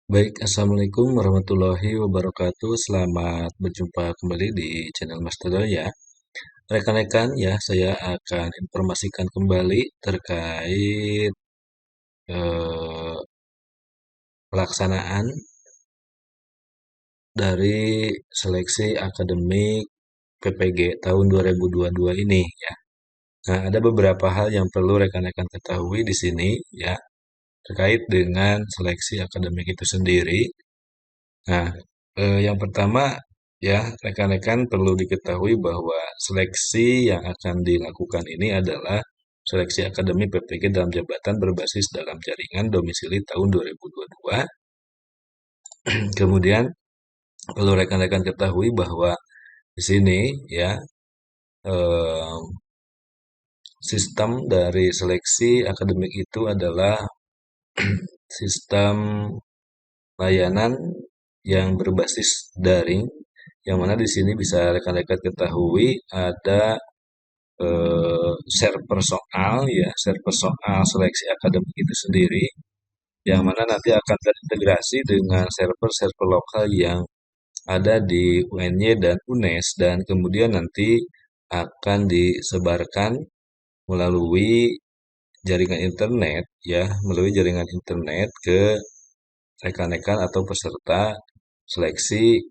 Baik, Assalamualaikum warahmatullahi wabarakatuh. Selamat berjumpa kembali di channel Mas Todo ya. Rekan-rekan ya, saya akan informasikan kembali terkait eh, pelaksanaan dari seleksi akademik PPG tahun 2022 ini ya. Nah, ada beberapa hal yang perlu rekan-rekan ketahui di sini ya, terkait dengan seleksi akademik itu sendiri. Nah, yang pertama ya, rekan-rekan perlu diketahui bahwa seleksi yang akan dilakukan ini adalah seleksi akademi PPG dalam jabatan berbasis dalam jaringan domisili tahun 2022. Kemudian perlu rekan-rekan ketahui bahwa di sini ya eh, sistem dari seleksi akademik itu adalah sistem layanan yang berbasis daring, yang mana di sini bisa rekan-rekan ketahui ada server soal ya, server soal seleksi akademik itu sendiri, yang mana nanti akan terintegrasi dengan server-server lokal yang ada di UNY dan UNES, dan kemudian nanti akan disebarkan melalui jaringan internet ya, melalui jaringan internet ke rekan-rekan atau peserta seleksi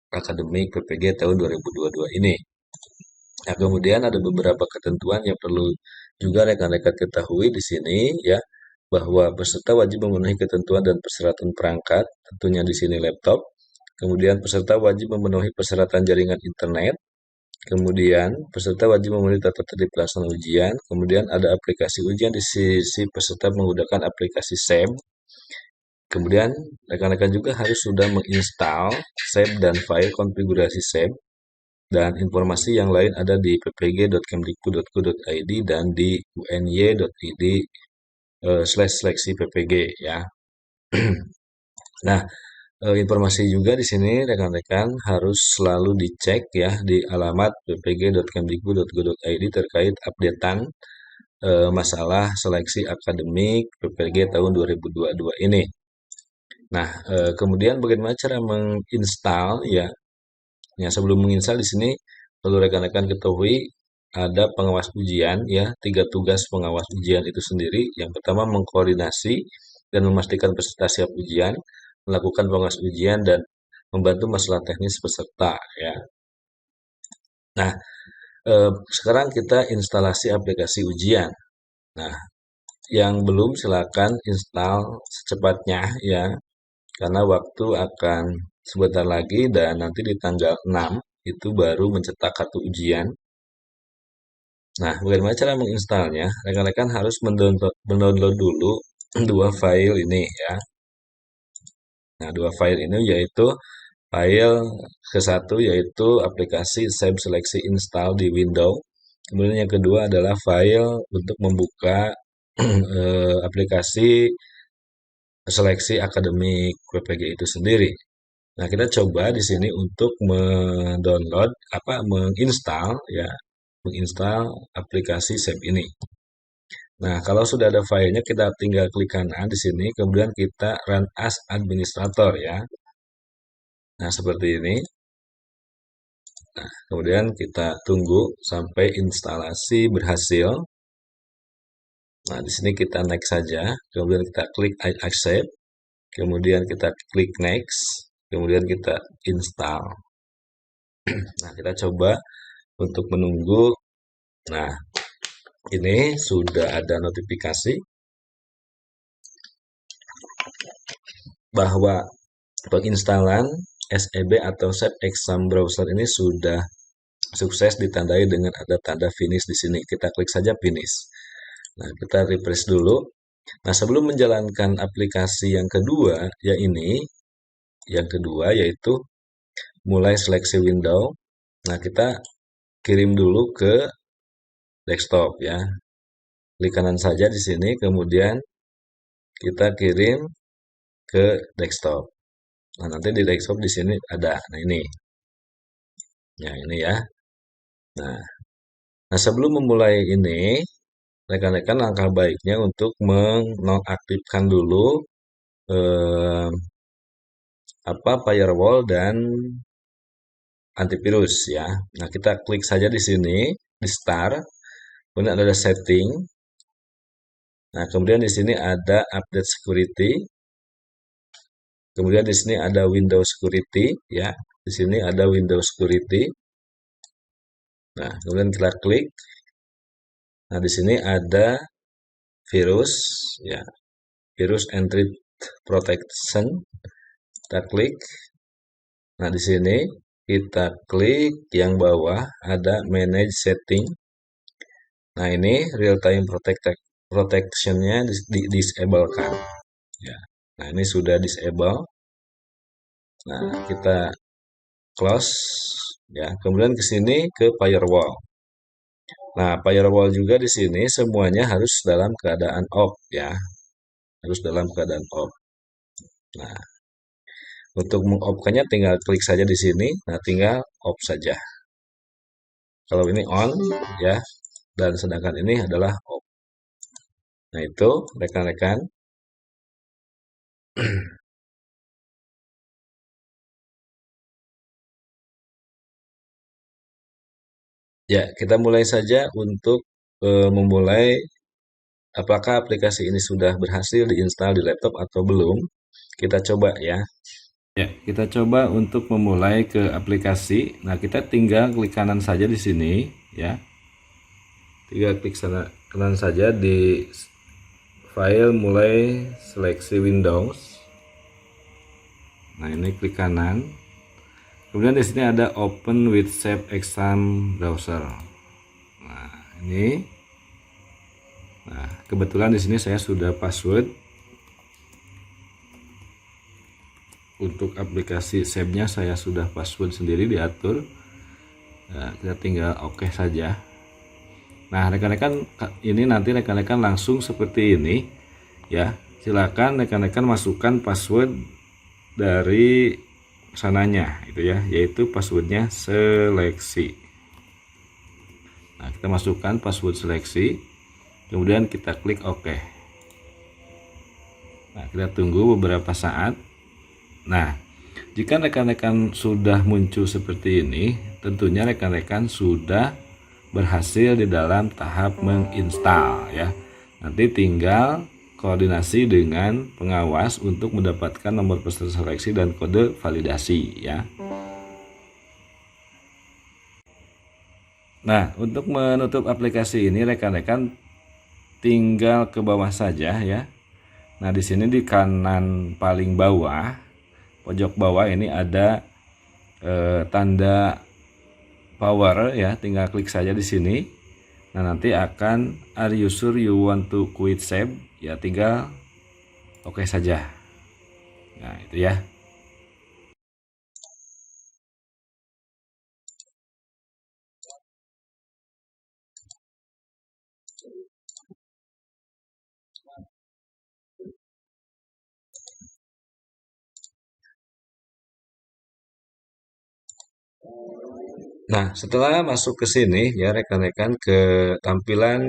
akademik PPG tahun 2022 ini. Nah, kemudian ada beberapa ketentuan yang perlu juga rekan-rekan ketahui di sini ya, bahwa peserta wajib memenuhi ketentuan dan persyaratan perangkat, tentunya di sini laptop. Kemudian peserta wajib memenuhi persyaratan jaringan internet. Kemudian peserta wajib memenuhi tata tertib pelaksanaan ujian. Kemudian ada aplikasi ujian di sisi peserta menggunakan aplikasi SEB. Kemudian rekan-rekan juga harus sudah menginstal SEB dan file konfigurasi SEB, dan informasi yang lain ada di ppg.kemdikbud.go.id dan di uny.id/seleksi ppg ya. Nah, informasi juga di sini rekan-rekan harus selalu dicek ya di alamat ppg.kemdikbud.go.id terkait updatean masalah seleksi akademik PPG tahun 2022 ini. Nah, kemudian bagaimana cara menginstal ya? Ya, sebelum menginstal di sini perlu rekan-rekan ketahui ada pengawas ujian ya, tiga tugas pengawas ujian itu sendiri. Yang pertama mengkoordinasi dan memastikan peserta siap ujian, melakukan pengawas ujian dan membantu masalah teknis peserta ya. Nah, sekarang kita instalasi aplikasi ujian. Nah, yang belum silakan install secepatnya ya, karena waktu akan sebentar lagi dan nanti di tanggal 6 itu baru mencetak kartu ujian. Nah, bagaimana cara menginstalnya? Rekan-rekan harus mendownload dulu dua file ini ya. Nah, dua file ini yaitu file ke satu yaitu aplikasi SEB Seleksi Install di Windows. Kemudian yang kedua adalah file untuk membuka aplikasi seleksi akademik PPG itu sendiri. Nah, kita coba di sini untuk mendownload menginstal ya, menginstal aplikasi SEB ini. Nah, kalau sudah ada filenya, kita tinggal klik kanan di sini, kemudian kita run as administrator ya. Nah, seperti ini. Nah, kemudian kita tunggu sampai instalasi berhasil. Nah, di sini kita next saja, kemudian kita klik I accept, kemudian kita klik next, kemudian kita install. Nah, kita coba untuk menunggu. Nah, ini sudah ada notifikasi bahwa penginstalan SEB atau SEB Exam Browser ini sudah sukses, ditandai dengan ada tanda finish di sini. Kita klik saja finish. Nah, kita refresh dulu. Nah, sebelum menjalankan aplikasi yang kedua, yang kedua yaitu mulai seleksi window. Nah, kita kirim dulu ke desktop ya. Klik kanan saja di sini, kemudian kita kirim ke desktop. Nah, nanti di desktop di sini ada. Nah, ini. Ya, ini ya. Nah, sebelum memulai ini, rekan-rekan langkah baiknya untuk menonaktifkan dulu apa firewall dan antivirus ya. Nah, kita klik saja di sini di start, kemudian ada setting. Nah, kemudian di sini ada update security. Kemudian di sini ada Windows security ya. Di sini ada Windows security. Nah, kemudian kita klik. Nah, di sini ada virus ya, virus entry protection. Kita klik. Nah, di sini kita klik yang bawah ada manage setting. Nah, ini real time protection-nya disablekan ya. Nah, ini sudah disable. Nah, kita close ya. Kemudian ke sini ke firewall. Nah, firewall juga di sini semuanya harus dalam keadaan off ya. Harus dalam keadaan off. Nah, untuk meng-off-nya tinggal klik saja di sini. Nah, tinggal off saja. Kalau ini on ya, dan sedangkan ini adalah off. Nah, itu rekan-rekan. Ya, kita mulai saja untuk memulai apakah aplikasi ini sudah berhasil diinstal di laptop atau belum. Kita coba ya. Ya, kita coba untuk memulai ke aplikasi. Nah, kita tinggal klik kanan saja di sini ya. Tinggal klik kanan saja di file mulai seleksi Windows. Nah, ini klik kanan. Kemudian di sini ada Open with Save Exam Browser. Nah, ini. Nah, kebetulan di sini saya sudah password untuk aplikasi save-nya, saya sudah password sendiri diatur. Nah, kita tinggal oke saja. Nah, rekan-rekan, ini nanti rekan-rekan langsung seperti ini ya. Silakan rekan-rekan masukkan password dari sananya itu ya, yaitu passwordnya seleksi. Nah, kita masukkan password seleksi, kemudian kita klik OK. Nah, kita tunggu beberapa saat. Nah, jika rekan-rekan sudah muncul seperti ini, tentunya rekan-rekan sudah berhasil di dalam tahap menginstal ya. Nanti tinggal koordinasi dengan pengawas untuk mendapatkan nomor peserta seleksi dan kode validasi ya. Nah, untuk menutup aplikasi ini rekan-rekan tinggal ke bawah saja ya. Nah, di sini di kanan paling bawah, pojok bawah ini ada tanda power ya, tinggal klik saja di sini. Nah, nanti akan are you sure you want to quit save ya, tinggal oke saja. Nah, itu ya. Nah, setelah masuk ke sini ya rekan-rekan ke tampilan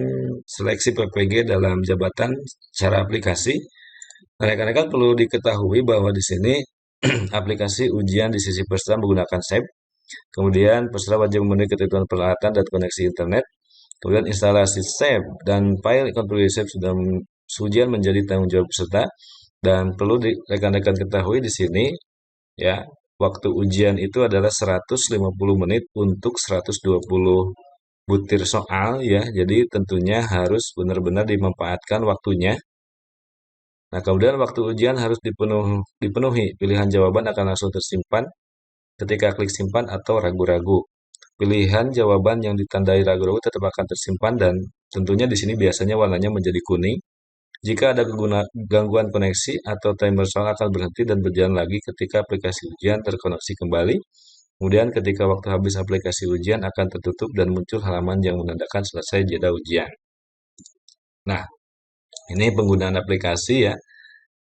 seleksi PPG dalam jabatan secara aplikasi, rekan-rekan perlu diketahui bahwa di sini aplikasi ujian di sisi peserta menggunakan SAPE, kemudian peserta wajib memenuhi ketentuan peralatan dan koneksi internet, kemudian instalasi SAPE dan file konfigurasi SAPE sudah ujian menjadi tanggung jawab peserta, dan perlu rekan-rekan ketahui di sini ya, waktu ujian itu adalah 150 menit untuk 120 butir soal ya. Jadi tentunya harus benar-benar dimanfaatkan waktunya. Nah, kemudian waktu ujian harus dipenuhi. Pilihan jawaban akan langsung tersimpan ketika klik simpan atau ragu-ragu. Pilihan jawaban yang ditandai ragu-ragu tetap akan tersimpan, dan tentunya di sini biasanya warnanya menjadi kuning. Jika ada gangguan koneksi atau timer soal akan berhenti dan berjalan lagi ketika aplikasi ujian terkoneksi kembali. Kemudian ketika waktu habis aplikasi ujian akan tertutup dan muncul halaman yang menandakan selesai jeda ujian. Nah, ini penggunaan aplikasi ya.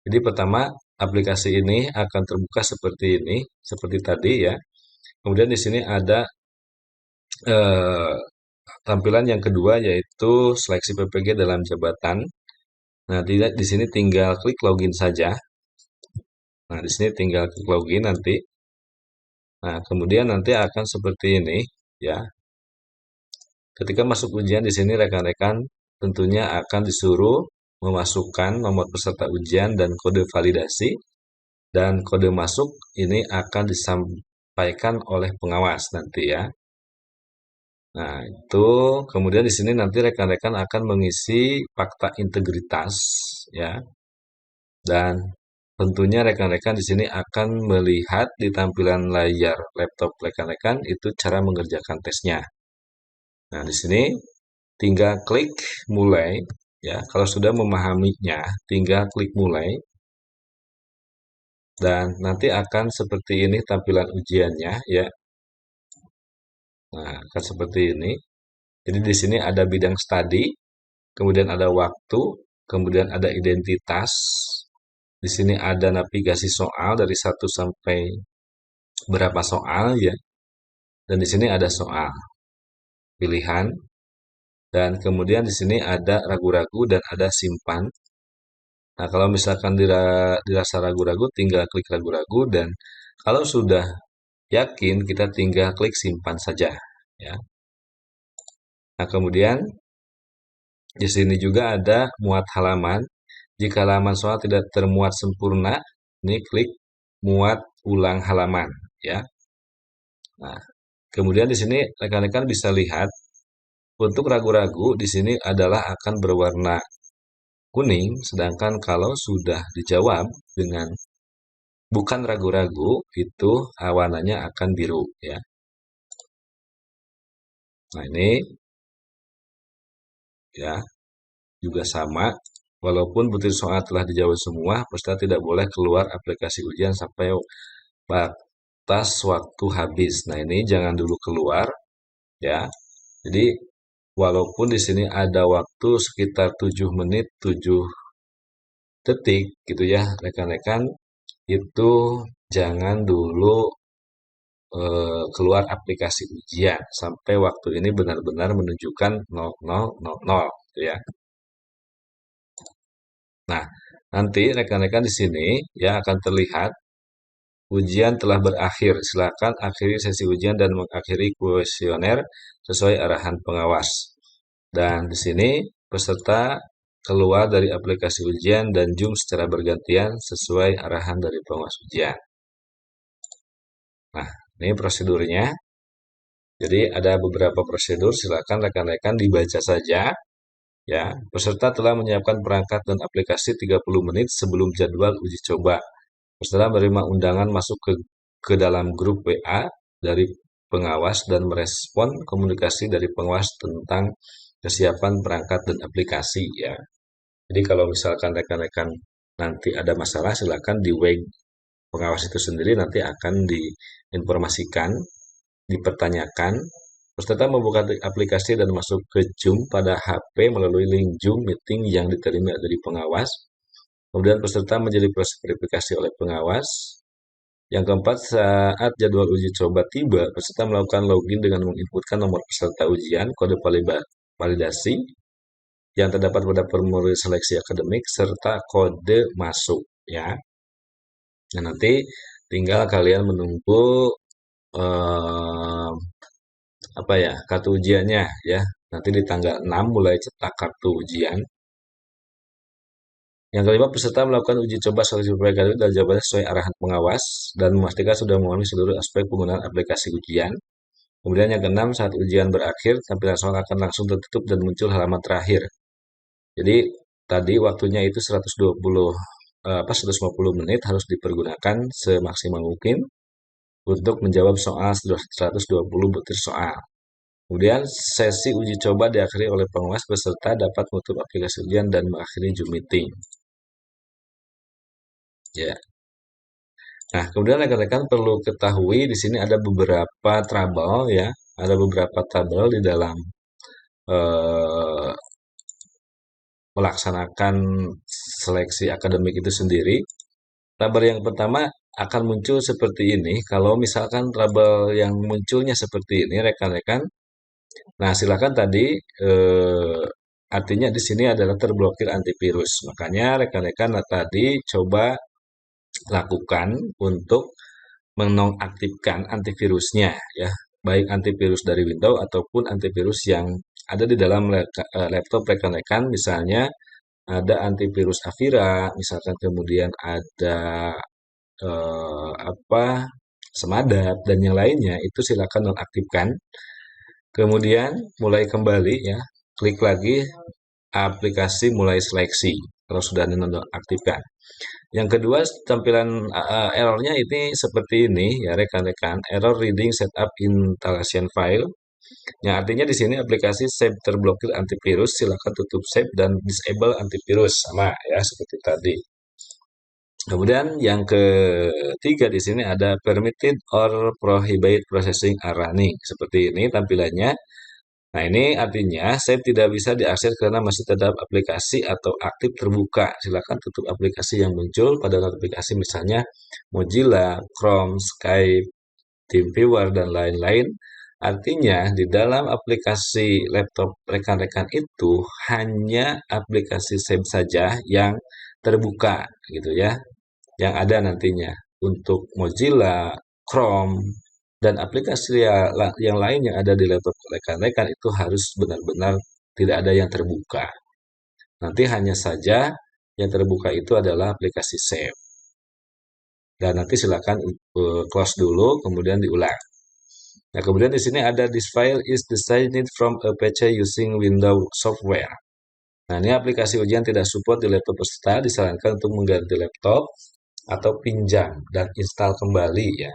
Jadi pertama, aplikasi ini akan terbuka seperti ini, seperti tadi ya. Kemudian di sini ada eh, tampilan yang kedua, yaitu seleksi PPG dalam jabatan. Nah, di sini tinggal klik login saja. Nah, di sini tinggal klik login nanti. Nah, kemudian nanti akan seperti ini ya. Ketika masuk ujian di sini rekan-rekan tentunya akan disuruh memasukkan nomor peserta ujian dan kode validasi, dan kode masuk ini akan disampaikan oleh pengawas nanti ya. Nah, itu kemudian di sini nanti rekan-rekan akan mengisi fakta integritas ya. Dan tentunya rekan-rekan di sini akan melihat di tampilan layar laptop rekan-rekan itu cara mengerjakan tesnya. Nah, di sini tinggal klik mulai ya. Kalau sudah memahaminya, tinggal klik mulai dan nanti akan seperti ini tampilan ujiannya ya. Nah, akan seperti ini. Jadi di sini ada bidang studi, kemudian ada waktu, kemudian ada identitas. Di sini ada navigasi soal dari satu sampai berapa soal ya. Dan di sini ada soal pilihan, dan kemudian di sini ada ragu-ragu dan ada simpan. Nah, kalau misalkan dirasa ragu-ragu, tinggal klik ragu-ragu, dan kalau sudah yakin, kita tinggal klik simpan saja ya. Nah, kemudian di sini juga ada muat halaman. Jika halaman soal tidak termuat sempurna, ini klik muat ulang halaman ya. Nah, kemudian di sini rekan-rekan bisa lihat untuk ragu-ragu di sini adalah akan berwarna kuning, sedangkan kalau sudah dijawab dengan bukan ragu-ragu itu warnanya akan biru ya. Nah, ini ya juga sama. Walaupun butir soal telah dijawab semua, peserta tidak boleh keluar aplikasi ujian sampai batas waktu habis. Nah, ini jangan dulu keluar ya. Jadi walaupun di sini ada waktu sekitar 7 menit 7 detik gitu ya, rekan-rekan itu jangan dulu keluar aplikasi ujian sampai waktu ini benar-benar menunjukkan 0000 gitu ya. Nah, nanti rekan-rekan di sini ya akan terlihat ujian telah berakhir. Silakan akhiri sesi ujian dan mengakhiri kuesioner sesuai arahan pengawas. Dan di sini peserta keluar dari aplikasi ujian dan Zoom secara bergantian sesuai arahan dari pengawas ujian. Nah, ini prosedurnya. Jadi ada beberapa prosedur, silakan rekan-rekan dibaca saja. Ya, peserta telah menyiapkan perangkat dan aplikasi 30 menit sebelum jadwal uji coba. Peserta menerima undangan masuk ke dalam grup WA dari pengawas dan merespon komunikasi dari pengawas tentang kesiapan perangkat dan aplikasi ya. Jadi kalau misalkan rekan-rekan nanti ada masalah, silakan di WA pengawas itu sendiri nanti akan diinformasikan, dipertanyakan. Peserta membuka aplikasi dan masuk ke Zoom pada HP melalui link Zoom meeting yang diterima dari pengawas. Kemudian peserta menjadi proses verifikasi oleh pengawas. Yang keempat, saat jadwal uji coba tiba, peserta melakukan login dengan menginputkan nomor peserta ujian, kode validasi yang terdapat pada formulir seleksi akademik, serta kode masuk ya. Nah, nanti tinggal kalian menunggu eh, apa ya, kartu ujiannya ya. Nanti di tanggal 6 mulai cetak kartu ujian. Yang kelima, peserta melakukan uji coba seleksi akademik dan jawabannya sesuai arahan pengawas dan memastikan sudah memahami seluruh aspek penggunaan aplikasi ujian. Kemudian yang keenam, saat ujian berakhir, tampilan soal akan langsung tertutup dan muncul halaman terakhir. Jadi tadi waktunya itu 150 menit harus dipergunakan semaksimal mungkin untuk menjawab soal 120 butir soal. Kemudian sesi uji coba diakhiri oleh pengawas, peserta dapat menutup aplikasi ujian dan mengakhiri Zoom meeting. Ya. Nah, kemudian rekan-rekan perlu ketahui di sini ada beberapa trouble ya, ada beberapa trouble di dalam eh, melaksanakan seleksi akademik itu sendiri. Trouble yang pertama akan muncul seperti ini. Kalau misalkan trouble yang munculnya seperti ini, rekan-rekan, nah silakan tadi artinya di sini adalah terblokir antivirus. Makanya rekan-rekan tadi coba lakukan untuk menonaktifkan antivirusnya ya, baik antivirus dari Windows ataupun antivirus yang ada di dalam laptop rekan-rekan, misalnya ada antivirus Avira, misalkan kemudian ada apa Semadap dan yang lainnya itu silakan nonaktifkan. Kemudian mulai kembali ya, klik lagi aplikasi mulai seleksi kalau sudah dinonaktifkan. Yang kedua, tampilan errornya ini seperti ini ya rekan-rekan, error reading setup installation file. Yang artinya di sini aplikasi save terblokir antivirus, silakan tutup save dan disable antivirus sama ya seperti tadi. Kemudian yang ketiga di sini ada permitted or prohibited processing are running. Seperti ini tampilannya. Nah, ini artinya save tidak bisa diakses karena masih terdapat aplikasi atau aktif terbuka. Silakan tutup aplikasi yang muncul pada notifikasi misalnya Mozilla, Chrome, Skype, TeamViewer, dan lain-lain. Artinya di dalam aplikasi laptop rekan-rekan itu hanya aplikasi save saja yang terbuka gitu ya, yang ada nantinya. Untuk Mozilla, Chrome, dan aplikasi yang lain yang ada di laptop rekan-rekan itu harus benar-benar tidak ada yang terbuka. Nanti hanya saja yang terbuka itu adalah aplikasi save. Dan nanti silakan close dulu, kemudian diulang. Nah, kemudian di sini ada this file is designed from a PC using Windows software. Nah, ini aplikasi ujian tidak support di laptop peserta, disarankan untuk mengganti laptop atau pinjam dan install kembali ya.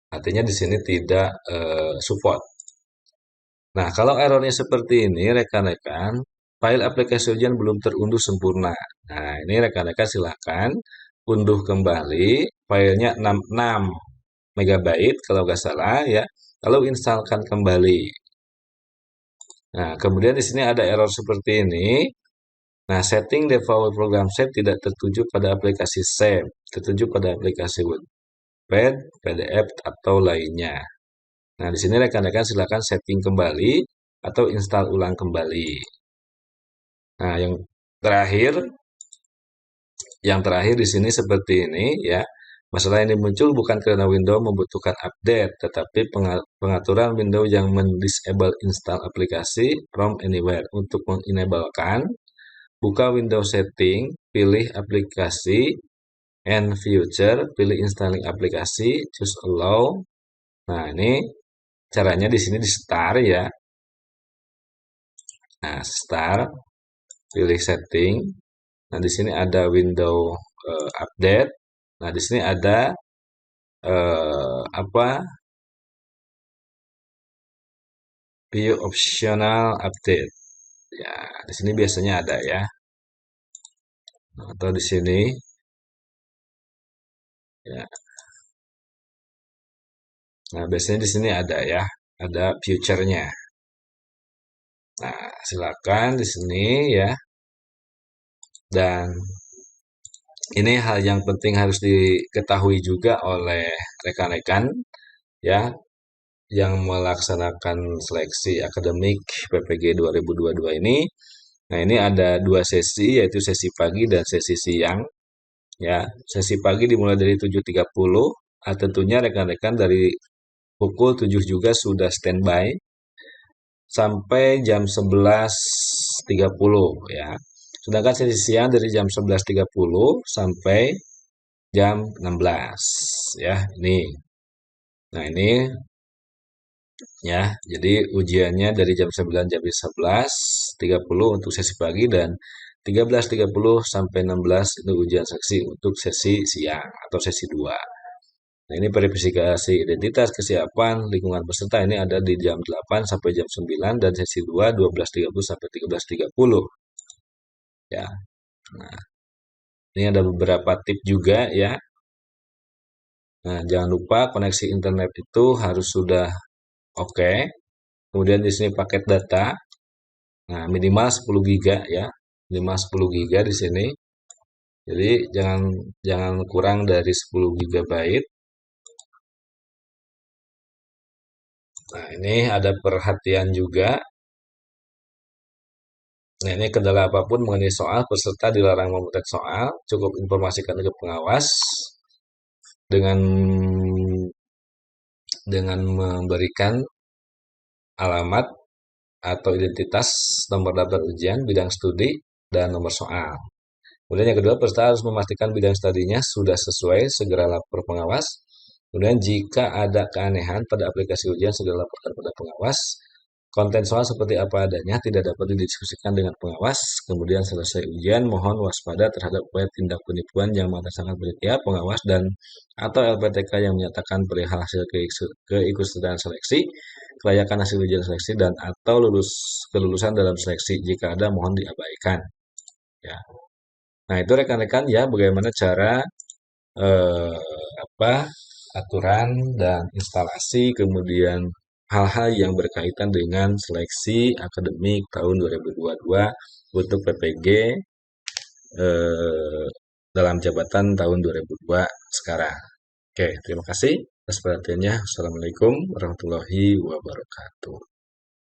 Artinya di sini tidak support. Nah, kalau errornya seperti ini, rekan-rekan, file aplikasi ujian belum terunduh sempurna. Nah, ini rekan-rekan silakan unduh kembali filenya 66 megabyte kalau nggak salah ya. Lalu instalkan kembali. Nah, kemudian di sini ada error seperti ini. Nah, setting default program save tidak tertuju pada aplikasi save, tertuju pada aplikasi Wordpad, PDF, atau lainnya. Nah, di sini rekan-rekan silakan setting kembali atau install ulang kembali. Nah, terakhir, yang terakhir di sini seperti ini ya. Masalah ini muncul bukan karena Windows membutuhkan update, tetapi pengaturan Windows yang mendisable install aplikasi from anywhere. Untuk mengenablekan, buka Windows Setting, pilih aplikasi, and Future, pilih installing aplikasi, choose allow. Nah, ini caranya di sini di start ya. Nah, start, pilih setting. Nah, di sini ada window update. Nah, di sini ada apa? View optional update. Ya, di sini biasanya ada ya. Nah, atau di sini ya. Nah, biasanya di sini ada ya, ada future-nya. Nah, silakan di sini ya. Dan ini hal yang penting harus diketahui juga oleh rekan-rekan ya yang melaksanakan seleksi akademik PPG 2022 ini. Nah, ini ada dua sesi yaitu sesi pagi dan sesi siang ya. Sesi pagi dimulai dari 7.30. Tentunya rekan-rekan dari pukul 7 juga sudah standby sampai jam 11.30 ya. Sedangkan sesi siang dari jam 11.30 sampai jam 16 ya. Ini. Nah, ini ya. Jadi ujiannya dari jam 9 jam 11.30 untuk sesi pagi dan 13.30 sampai 16 itu ujian seksi untuk sesi siang atau sesi 2. Nah, ini verifikasi identitas kesiapan lingkungan peserta ini ada di jam 8 sampai jam 9 dan sesi 2 12.30 sampai 13.30 ya. Nah, ini ada beberapa tip juga ya. Nah, jangan lupa koneksi internet itu harus sudah oke. Kemudian di sini paket data. Nah, minimal 10 giga ya. Minimal 10 giga di sini. Jadi jangan jangan kurang dari 10 gigabyte. Nah, ini ada perhatian juga Nah, ini kendala apapun mengenai soal, peserta dilarang memotret soal, cukup informasikan ke pengawas dengan memberikan alamat atau identitas, nomor daftar ujian, bidang studi, dan nomor soal. Kemudian yang kedua, peserta harus memastikan bidang studinya sudah sesuai, segera lapor pengawas. Kemudian jika ada keanehan pada aplikasi ujian, segera laporkan pada pengawas. Konten soal seperti apa adanya tidak dapat didiskusikan dengan pengawas. Kemudian selesai ujian, mohon waspada terhadap upaya tindak penipuan yang sangat berbahaya pengawas dan atau LPTK yang menyatakan perihal hasil keikutsertaan seleksi, kelayakan hasil ujian seleksi dan atau kelulusan dalam seleksi. Jika ada, mohon diabaikan. Ya. Nah, itu rekan-rekan ya bagaimana cara eh, apa aturan dan instalasi kemudian hal-hal yang berkaitan dengan seleksi akademik tahun 2022 untuk PPG eh, dalam jabatan tahun 2002 sekarang. Oke, terima kasih atas perhatiannya. Assalamualaikum warahmatullahi wabarakatuh.